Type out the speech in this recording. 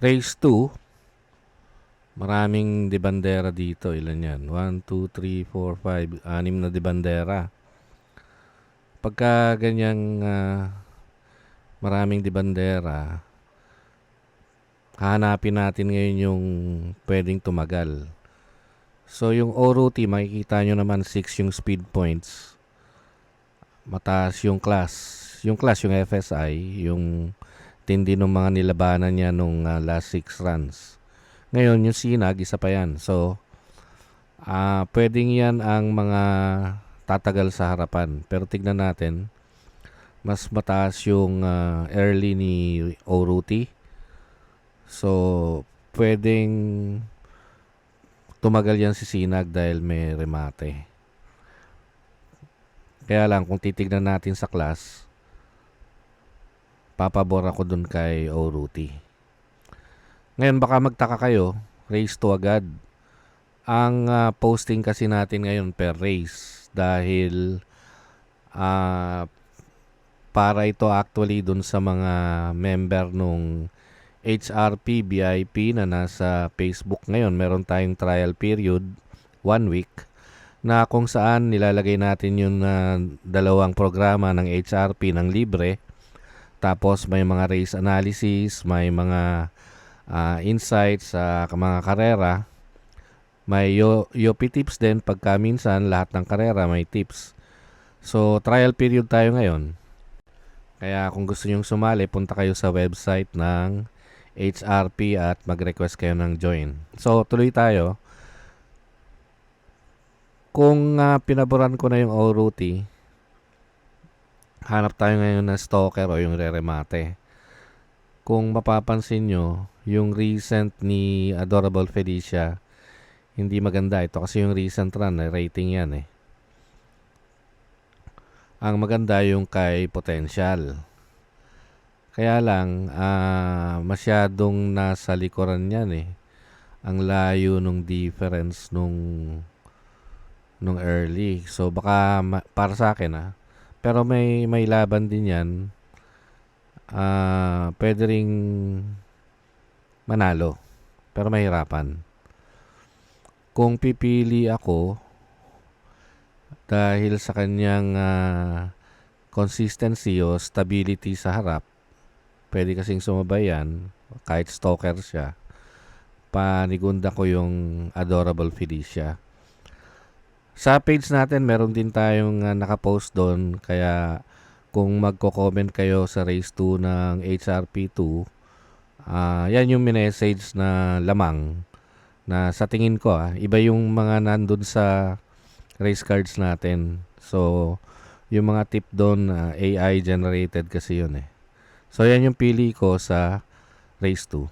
Race 2, maraming debandera dito. Ilan yan? 1, 2, 3, 4, 5, 6 na debandera. Pagka ganyang maraming debandera, hahanapin natin ngayon yung pwedeng tumagal. So yung O-Route, makikita nyo naman 6 yung speed points. Mataas yung class. Yung class, yung FSI, yung tindi ng mga nilabanan niya nung last 6 runs. Ngayon, yung Sinag, isa pa yan. So, pwedeng yan ang mga tatagal sa harapan. Pero tignan natin, mas mataas yung early ni O-Route. So, pwedeng tumagal yan si Sinag dahil may remate. Kaya lang, kung titignan natin sa class, papabor ako dun kay O-Route. Ngayon, baka magtaka kayo, race 2 agad. Ang posting kasi natin ngayon per race dahil para ito actually dun sa mga member nung HRP VIP na nasa Facebook ngayon. Meron tayong trial period, 1 week, na kung saan nilalagay natin yung dalawang programa ng HRP ng libre. Tapos may mga race analysis, may mga insights sa mga karera. May UP tips din pagka minsan lahat ng karera may tips. So trial period tayo ngayon. Kaya kung gusto nyong sumali, punta kayo sa website ng HRP at mag-request kayo ng join. So tuloy tayo. Kung pinaboran ko na yung O-Route, hanap tayo ngayon na stalker o yung re-remate. Kung mapapansin nyo, yung recent ni Adorable Felicia, hindi maganda ito kasi yung recent run, rating yan eh. Ang maganda yung kay Potential. Kaya lang, masyadong nasa likuran yan eh. Ang layo nung difference nung early. So baka para sa akin pero may laban din yan. Pwede ring manalo. Pero mahirapan. Kung pipili ako dahil sa kanyang consistency o stability sa harap, pwede kasing sumabay yan kahit stalker siya. Panigunda ko yung Adorable Felicia. Sa page natin, meron din tayong nakapost doon. Kaya kung magko-comment kayo sa race 2 ng HRP2, yan yung message na lamang na sa tingin ko iba yung mga nandun sa race cards natin. So, yung mga tip doon AI generated kasi yun eh. So, yan yung pili ko sa race 2.